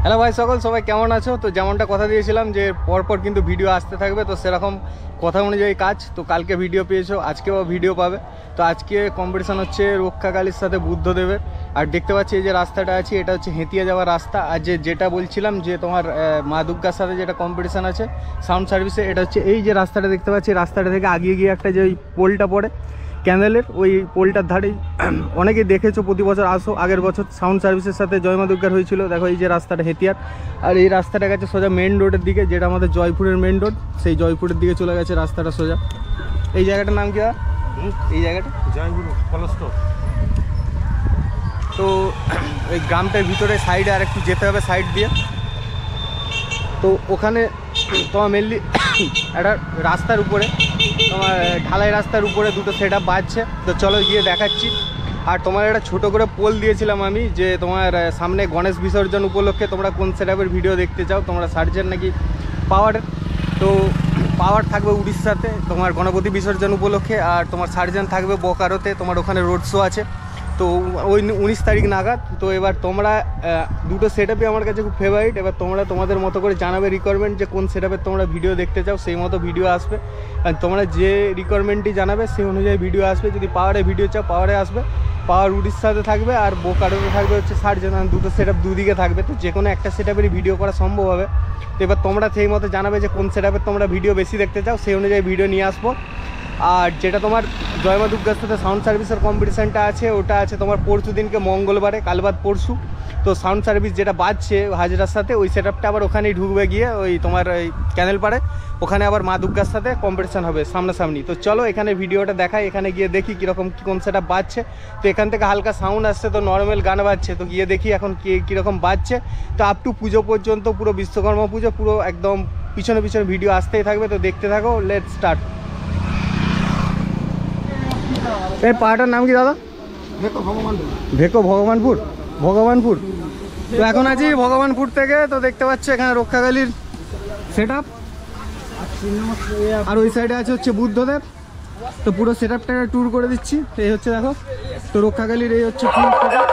Hello ভাই সকল, সবাই কেমন আছো? তো যেমনটা কথা দিয়েছিলাম যে পরপর কিন্তু ভিডিও আসতে থাকবে, তো সেরকম কথা অনুযায়ী কাজ। তো কালকে ভিডিও পেয়েছো, আজকেও ভিডিও পাবে। তো আজকে কম্পিটিশান হচ্ছে রক্ষাকালীর সাথে বুদ্ধদেবের। আর দেখতে পাচ্ছি এই যে রাস্তাটা আছে, এটা হচ্ছে হেঁতিয়া যাওয়ার রাস্তা। আর যেটা বলছিলাম যে তোমার মা দুর্গার সাথে যেটা কম্পিটিশান আছে সাউন্ড সার্ভিসে, এটা হচ্ছে এই যে রাস্তাটা দেখতে পাচ্ছি, রাস্তাটা থেকে আগিয়ে গিয়ে একটা যে ওই পোলটা পড়ে ক্যানেলের, ওই পোলটার ধারেই অনেকেই দেখেছো, প্রতি বছর আসো। আগের বছর সাউন্ড সার্ভিসের সাথে জয় মা দুর্গার হয়েছিল। দেখো এই যে রাস্তাটা হেতিয়ার, আর এই রাস্তাটা গেছে সোজা মেন রোডের দিকে, যেটা আমাদের জয়পুরের মেন রোড, সেই জয়পুরের দিকে চলে গেছে রাস্তাটা সোজা। এই জায়গাটার নাম কি? এই জায়গাটা জয়গুরু কলস্টোর। তো এই গ্রামটার ভিতরে সাইডে আর একটু যেতে হবে সাইড দিয়ে। তো ওখানে তোমার মেনলি একটা রাস্তার উপরে, তোমার ঢালাই রাস্তার উপরে দুটো সেট আপ বাজছে। তো চলো গিয়ে দেখাচ্ছি। আর তোমার একটা ছোটো করে পোল দিয়েছিলাম আমি, যে তোমার সামনে গণেশ বিসর্জন উপলক্ষে তোমরা কোন সেট আপের ভিডিও দেখতে চাও। তোমরা সার্জেন নাকি পাওয়ারের, তো পাওয়ার থাকবে উড়িষ্যাতে তোমার গণপতি বিসর্জন উপলক্ষে, আর তোমার সার্জেন থাকবে বোকারোতে, তোমার ওখানে রোড শো আছে। তো ওই 19 তারিখ নাগাদ। তো এবার তোমরা দুটো সেট আপই আমার কাছে খুব ফেভারিট। এবার তোমরা তোমাদের মতো করে জানাবে রিকোয়ারমেন্ট যে কোন সেট আপের তোমরা ভিডিও দেখতে চাও, সেই মতো ভিডিও আসবে। আর তোমরা যে রিকোয়ারমেন্টই জানাবে সেই অনুযায়ী ভিডিও আসবে। যদি পাওয়ারে ভিডিও চাও পাওয়ারে আসবে, পাওয়ার উড়িষ্যাতে থাকবে, আর বোকারোতে থাকবে হচ্ছে সার্জেন। দুটো সেট আপ দুদিকে থাকবে, তো যে কোনো একটা সেট আপেরই ভিডিও করা সম্ভব হবে। তো এবার তোমরা সেই মতো জানাবে যে কোন সেট আপের তোমরা ভিডিও বেশি দেখতে চাও, সেই অনুযায়ী ভিডিও নিয়ে আসবো। আর যেটা তোমার জয় মা দুর্গার সাথে সাউন্ড সার্ভিসের কম্পিটিশানটা আছে, ওটা আছে তোমার পরশু দিনকে মঙ্গলবারে, কাল বাদ পরশু। তো সাউন্ড সার্ভিস যেটা বাজছে হাজরার সাথে, ওই সেট আপটা আবার ওখানেই ঢুকবে গিয়ে, ওই তোমার ওই ক্যানেল পাড়ে, ওখানে আবার মা দুর্গার সাথে কম্পিটিশান হবে সামনাসামনি। তো চলো এখানে ভিডিওটা দেখাই, এখানে গিয়ে দেখি কীরকম কোন সেট আপ বাজছে। তো এখান থেকে হালকা সাউন্ড আসছে, তো নর্মাল গান বাজছে। তো গিয়ে দেখি এখন কীরকম বাজছে। তো আপ টু পুজো পর্যন্ত, পুরো বিশ্বকর্মা পুজো পুরো একদম পিছনে পিছনে ভিডিও আসতেই থাকবে। তো দেখতে থাকো, লেটস স্টার্ট। এই পাহাড়টার নাম কি দাদা? ভেকো ভগবানপুর। ভগবানপুর। তো এখন আছি ভগবানপুর থেকে। তো দেখতে পাচ্ছ এখানে রক্ষাকালীর সেট আপ, আর ওই সাইডে আছে হচ্ছে বুদ্ধদেব। তো পুরো সেট আপটা ট্যুর করে দিচ্ছি। এই হচ্ছে দেখো, তো রক্ষাকালীর এই হচ্ছে ফুল সেট আপ।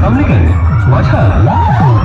সামনে গেলে মাঝখান